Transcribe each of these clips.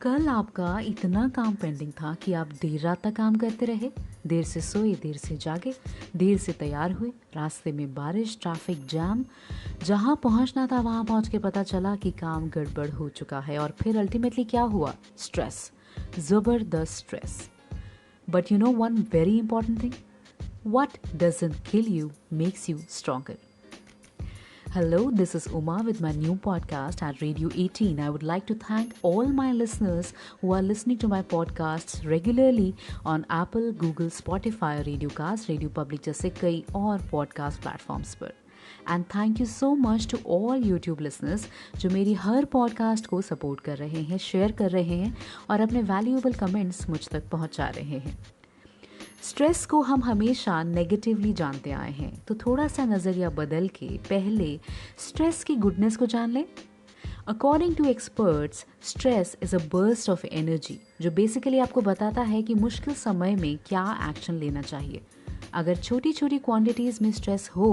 कल आपका इतना काम पेंडिंग था कि आप देर रात तक काम करते रहे। देर से सोए, देर से जागे, देर से तैयार हुए, रास्ते में बारिश, ट्रैफिक जैम। जहाँ पहुँचना था वहाँ पहुँच के पता चला कि काम गड़बड़ हो चुका है और फिर अल्टीमेटली क्या हुआ? स्ट्रेस, ज़बरदस्त stress. But you know one very important thing, what doesn't kill you makes you stronger. Hello, this is Uma with my new podcast at Radio 18. I would like to thank all my listeners who are listening to my podcasts regularly on Apple, Google, Spotify, Radiocast, Radio Public जैसे कई और podcast platforms पर. And thank you so much to all YouTube listeners जो मेरी हर podcast को support कर रहे हैं, share कर रहे हैं और अपने valuable comments मुझ तक पहुंचा रहे हैं. स्ट्रेस को हम हमेशा नेगेटिवली जानते आए हैं, तो थोड़ा सा नज़रिया बदल के पहले स्ट्रेस की गुडनेस को जान लें. According to experts, stress is a burst of energy जो बेसिकली आपको बताता है कि मुश्किल समय में क्या एक्शन लेना चाहिए. अगर छोटी छोटी क्वांटिटीज़ में स्ट्रेस हो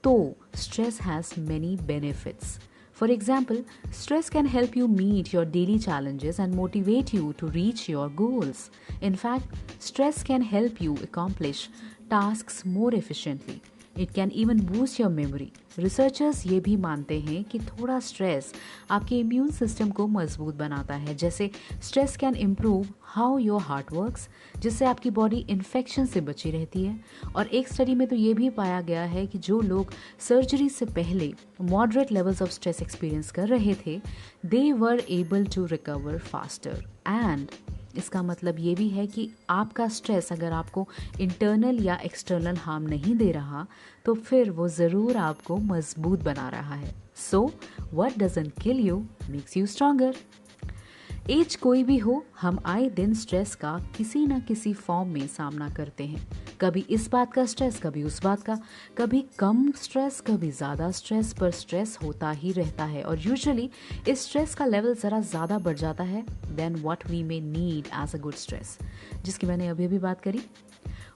तो stress has many benefits. For example, stress can help you meet your daily challenges and motivate you to reach your goals. In fact, stress can help you accomplish tasks more efficiently. It can even boost your memory. Researchers ये भी मानते हैं कि थोड़ा stress आपके immune system को मजबूत बनाता है. जैसे stress can improve how your heart works, जिससे आपकी बॉडी इन्फेक्शन से बची रहती है. और एक स्टडी में तो ये भी पाया गया है कि जो लोग सर्जरी से पहले moderate levels of stress experience कर रहे थे, they were able to recover faster. And इसका मतलब ये भी है कि आपका स्ट्रेस अगर आपको इंटरनल या एक्सटर्नल हार्म नहीं दे रहा तो फिर वो ज़रूर आपको मजबूत बना रहा है. So what doesn't kill you makes you stronger. Age कोई भी हो, हम आए दिन स्ट्रेस का किसी ना किसी फॉर्म में सामना करते हैं. कभी इस बात का स्ट्रेस, कभी उस बात का, कभी कम स्ट्रेस, कभी ज़्यादा स्ट्रेस, पर स्ट्रेस होता ही रहता है. और यूजुअली इस स्ट्रेस का लेवल ज़रा ज़्यादा बढ़ जाता है then what we may need as a good stress, जिसकी मैंने अभी भी बात करी.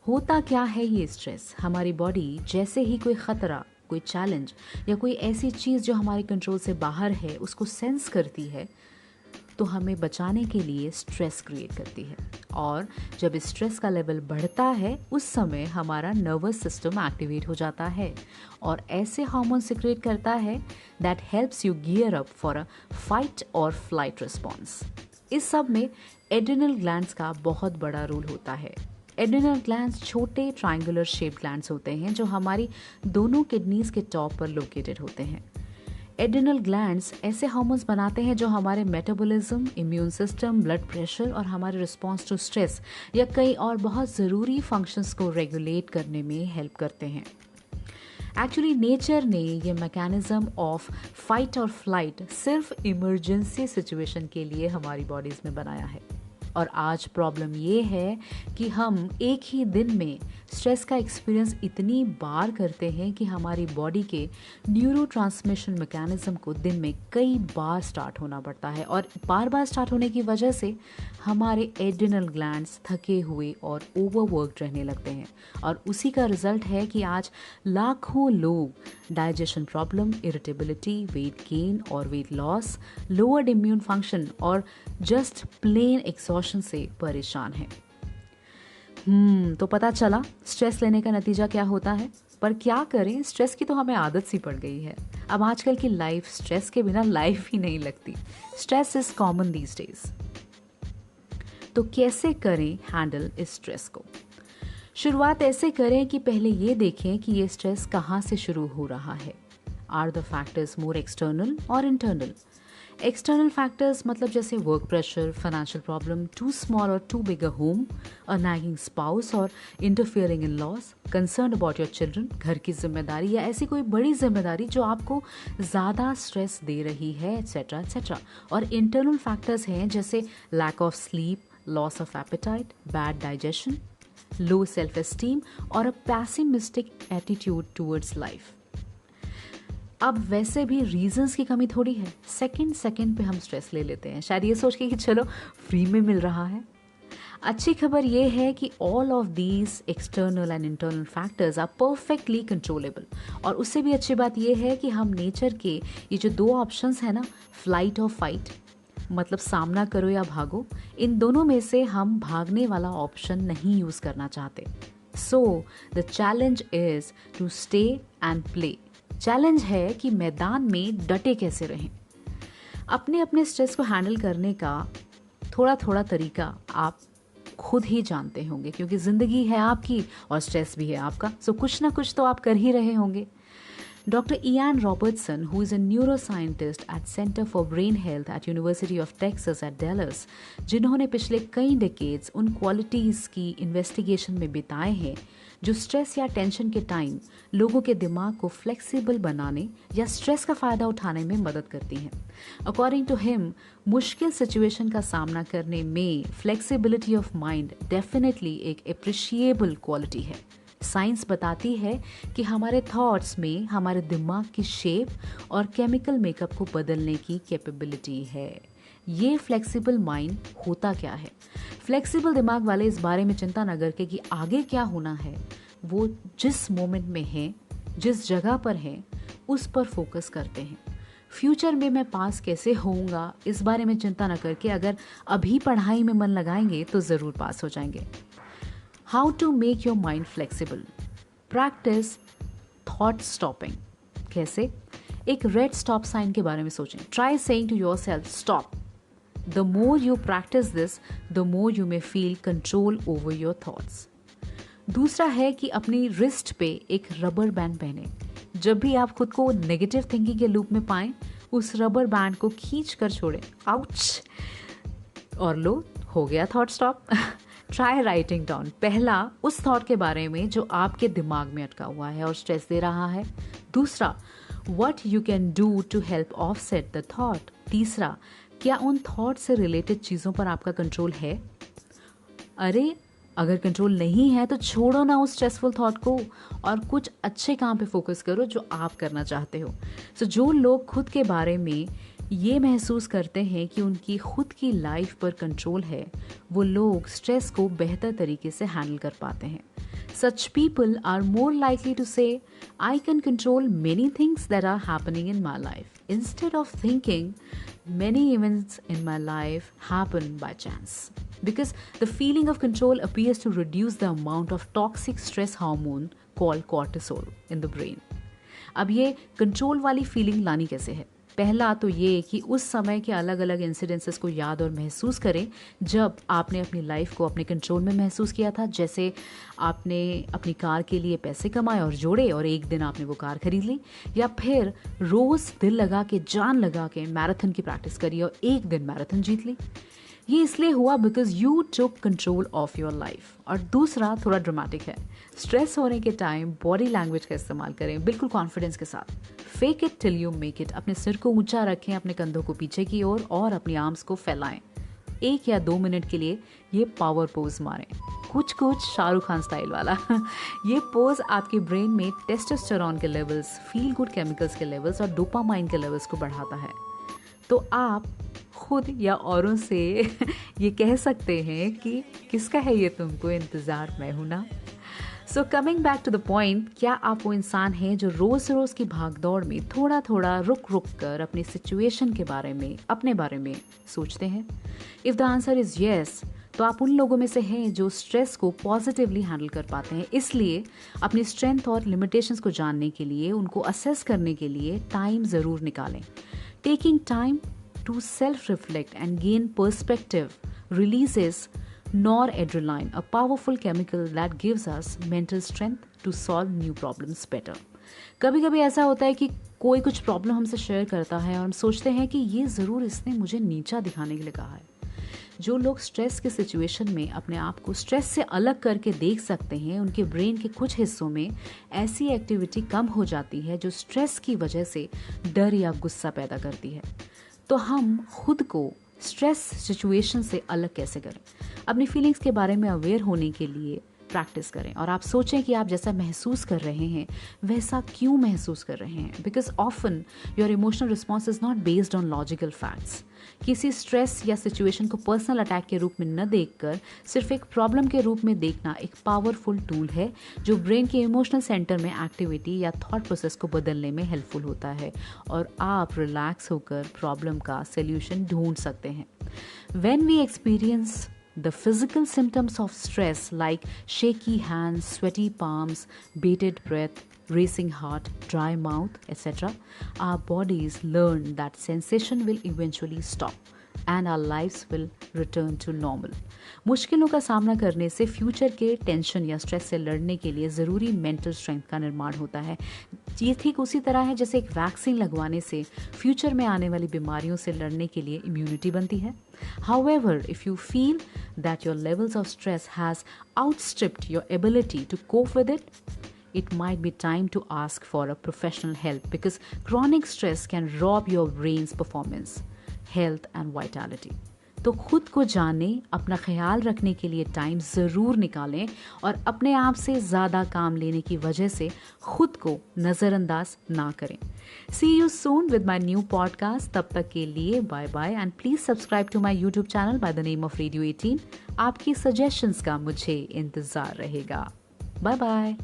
होता क्या है ये स्ट्रेस? हमारी बॉडी जैसे ही कोई ख़तरा, कोई चैलेंज या कोई ऐसी चीज़ जो हमारे कंट्रोल से बाहर है उसको सेंस करती है तो हमें बचाने के लिए स्ट्रेस क्रिएट करती है. और जब इस स्ट्रेस का लेवल बढ़ता है उस समय हमारा नर्वस सिस्टम एक्टिवेट हो जाता है और ऐसे हार्मोन सिक्रेट करता है that helps you gear up for a fight और फ्लाइट रिस्पॉन्स. इस सब में एड्रिनल ग्लैंड्स का बहुत बड़ा रोल होता है. एड्रिनल ग्लैंड्स छोटे ट्रायंगुलर शेप्ड ग्लैंड्स होते हैं जो हमारी दोनों किडनीज के टॉप पर लोकेटेड होते हैं. एड्रिनल ग्लैंड्स ऐसे हार्मोन्स बनाते हैं जो हमारे metabolism, immune system, blood pressure और हमारे रिस्पॉन्स टू स्ट्रेस या कई और बहुत ज़रूरी फंक्शंस को रेगुलेट करने में हेल्प करते हैं. एक्चुअली नेचर ने ये मैकेनिज्म ऑफ फाइट और फ्लाइट सिर्फ इमरजेंसी सिचुएशन के लिए हमारी बॉडीज़ में बनाया है. और आज प्रॉब्लम ये है कि हम एक ही दिन में स्ट्रेस का एक्सपीरियंस इतनी बार करते हैं कि हमारी बॉडी के न्यूरोट्रांसमिशन मैकेनिज्म को दिन में कई बार स्टार्ट होना पड़ता है. और बार बार स्टार्ट होने की वजह से हमारे एड्रिनल ग्लैंड्स थके हुए और ओवरवर्क्ड रहने लगते हैं. और उसी का रिजल्ट है कि आज लाखों लोग digestion problem, irritability, weight gain और weight loss, lowered immune function और जस्ट प्लेन एक्सॉशन से परेशान हैं. तो पता चला स्ट्रेस लेने का नतीजा क्या होता है. पर क्या करें, स्ट्रेस की तो हमें आदत सी पड़ गई है. अब आजकल की लाइफ स्ट्रेस के बिना लाइफ ही नहीं लगती. Stress is common these days. तो कैसे करें हैंडल इस स्ट्रेस को? शुरुआत ऐसे करें कि पहले ये देखें कि ये स्ट्रेस कहाँ से शुरू हो रहा है. Are the factors more external और इंटरनल? एक्सटर्नल फैक्टर्स मतलब जैसे work pressure, financial problem, too small और too big a home, a nagging spouse और interfering in laws, concern about your children, घर की जिम्मेदारी या ऐसी कोई बड़ी जिम्मेदारी जो आपको ज़्यादा स्ट्रेस दे रही है, एट्सेट्रा एट्सेट्रा. और इंटरनल फैक्टर्स हैं जैसे lack of sleep, loss of appetite, bad digestion, low self esteem और a pessimistic attitude towards life. अब वैसे भी रीजंस की कमी थोड़ी है. सेकंड पे हम स्ट्रेस ले लेते हैं, शायद ये सोच के कि चलो फ्री में मिल रहा है. अच्छी खबर ये है कि all of these external and internal factors are perfectly controllable. और उससे भी अच्छी बात ये है कि हम नेचर के ये जो दो ऑप्शंस हैं ना, फ्लाइट और फाइट, मतलब सामना करो या भागो, इन दोनों में से हम भागने वाला ऑप्शन नहीं यूज करना चाहते। So the challenge is to stay and play. Challenge है कि मैदान में डटे कैसे रहें। अपने अपने स्ट्रेस को हैंडल करने का थोड़ा थोड़ा तरीका आप खुद ही जानते होंगे, क्योंकि ज़िंदगी है आपकी और स्ट्रेस भी है आपका, सो कुछ ना कुछ तो आप कर ही रहे होंगे। Dr. Ian Robertson, who is a neuroscientist at Center for Brain Health at University of Texas at Dallas, जिन्होंने पिछले कई डेकेड्स उन क्वालिटीज़ की इन्वेस्टिगेशन में बिताए हैं जो स्ट्रेस या टेंशन के टाइम लोगों के दिमाग को फ्लेक्सिबल बनाने या स्ट्रेस का फ़ायदा उठाने में मदद करती हैं। अकॉर्डिंग टू हिम, मुश्किल सिचुएशन का सामना करने में फ्लेक्सिबिलिटी ऑफ माइंड डेफिनेटली एक अप्रिशिएबल क्वालिटी है। साइंस बताती है कि हमारे थॉट्स में हमारे दिमाग की शेप और केमिकल मेकअप को बदलने की कैपेबिलिटी है। ये फ्लेक्सिबल माइंड होता क्या है? फ्लेक्सिबल दिमाग वाले इस बारे में चिंता न करके कि आगे क्या होना है, वो जिस मोमेंट में है, जिस जगह पर है, उस पर फोकस करते हैं। फ्यूचर में मैं पास कैसे होऊंगा, इस बारे में चिंता न करके अगर अभी पढ़ाई में मन लगाएंगे तो ज़रूर पास हो जाएंगे। How to make your mind flexible? Practice thought stopping. कैसे? एक रेड स्टॉप साइन के बारे में सोचें. Try saying to yourself, stop. The more you practice this, the more you may feel control over your thoughts. दूसरा है कि अपनी रिस्ट पे एक रबर बैंड पहने. जब भी आप खुद को नेगेटिव थिंकिंग के लूप में पाएं, उस रबर बैंड को खींच कर छोड़ें. आउच! और लो, हो गया thought stop. Try writing down. पहला, उस थॉट के बारे में जो आपके दिमाग में अटका हुआ है और स्ट्रेस दे रहा है. दूसरा, what you can do to help offset the thought. तीसरा, क्या उन थॉट से रिलेटेड चीज़ों पर आपका कंट्रोल है? अरे अगर कंट्रोल नहीं है तो छोड़ो ना उस स्ट्रेसफुल थॉट को और कुछ अच्छे काम पे फोकस करो जो आप करना चाहते हो. सो जो लोग खुद के बारे में ये महसूस करते हैं कि उनकी खुद की लाइफ पर कंट्रोल है, वो लोग स्ट्रेस को बेहतर तरीके से हैंडल कर पाते हैं. Such people are more likely to say, I can control many things that are happening in my life, instead of thinking many events in my life happen by chance. Because the feeling of control appears to reduce the amount of toxic stress hormone called cortisol in the brain. अब ये control वाली feeling लानी कैसे है? पहला तो ये कि उस समय के अलग अलग इंसिडेंसेस को याद और महसूस करें जब आपने अपनी लाइफ को अपने कंट्रोल में महसूस किया था. जैसे आपने अपनी कार के लिए पैसे कमाए और जोड़े और एक दिन आपने वो कार खरीद ली, या फिर रोज़ दिल लगा के, जान लगा के मैराथन की प्रैक्टिस करी और एक दिन मैराथन जीत ली. ये इसलिए हुआ because you took control of your life. और दूसरा थोड़ा ड्रामेटिक है. स्ट्रेस होने के टाइम बॉडी लैंग्वेज का इस्तेमाल करें बिल्कुल कॉन्फिडेंस के साथ. Fake it till you make it. अपने सिर को ऊंचा रखें, अपने कंधों को पीछे की ओर और अपनी आर्म्स को फैलाएं. 1 या 2 मिनट के लिए ये पावर पोज मारें, कुछ शाहरुख खान स्टाइल वाला. ये पोज आपके ब्रेन में टेस्टोस्टेरोन के लेवल्स, फील गुड केमिकल्स के लेवल्स और डोपामाइन के लेवल्स को बढ़ाता है. तो आप खुद या औरों से ये कह सकते हैं कि किसका है ये तुमको इंतज़ार, मैं हूं ना. So coming back to the point, क्या आप वो इंसान हैं जो रोज़ रोज़ की भागदौड़ में थोड़ा थोड़ा रुक कर अपनी सिचुएशन के बारे में, अपने बारे में सोचते हैं? If the answer is yes, तो आप उन लोगों में से हैं जो स्ट्रेस को पॉजिटिवली हैंडल कर पाते हैं. इसलिए अपनी स्ट्रेंथ और लिमिटेशंस को जानने के लिए, उनको असेस करने के लिए टाइम ज़रूर निकालें. Taking time to self-reflect and gain perspective releases noradrenaline, a powerful chemical that gives us mental strength to solve new problems better. कभी कभी ऐसा होता है कि कोई कुछ प्रॉब्लम हमसे शेयर करता है और हम सोचते हैं कि ये ज़रूर इसने मुझे नीचा दिखाने के लिए कहा है. जो लोग स्ट्रेस के सिचुएशन में अपने आप को स्ट्रेस से अलग करके देख सकते हैं, उनके ब्रेन के कुछ हिस्सों में ऐसी एक्टिविटी कम हो जाती है जो स्ट्रेस की वजह से डर या गुस्सा पैदा करती है. तो हम खुद को स्ट्रेस सिचुएशन से अलग कैसे करें? अपनी फीलिंग्स के बारे में अवेयर होने के लिए प्रैक्टिस करें और आप सोचें कि आप जैसा महसूस कर रहे हैं वैसा क्यों महसूस कर रहे हैं, because often your emotional response is not based on logical facts. किसी स्ट्रेस या सिचुएशन को पर्सनल अटैक के रूप में न देखकर सिर्फ एक प्रॉब्लम के रूप में देखना एक पावरफुल टूल है जो ब्रेन के इमोशनल सेंटर में एक्टिविटी या थॉट प्रोसेस को बदलने में हेल्पफुल होता है और आप रिलैक्स होकर प्रॉब्लम का सॉल्यूशन ढूंढ सकते हैं। When we experience the physical symptoms of stress like shaky hands, sweaty palms, bated breath, racing heart, dry mouth, etc., our bodies learn that sensation will eventually stop and our lives will return to normal. मुश्किलों का सामना करने से future के tension या stress से लड़ने के लिए ज़रूरी मेंटल स्ट्रेंथ का निर्माण होता है। ये ठीक उसी तरह है जैसे एक वैक्सीन लगवाने से फ्यूचर में आने वाली बीमारियों से लड़ने के लिए इम्यूनिटी बनती है। However, if you feel that your levels of stress has outstripped your ability to cope with it, it might be time to ask for a professional help because chronic stress can rob your brain's performance, health and vitality. तो खुद को जाने, अपना ख्याल रखने के लिए time ज़रूर निकालें और अपने आप से ज़्यादा काम लेने की वजह से खुद को नज़रअंदाज ना करें। See you soon with my new podcast. तब तक के लिए bye bye and please subscribe to my YouTube channel by the name of radio 18। आपकी सजेशंस का मुझे इंतज़ार रहेगा। Bye bye.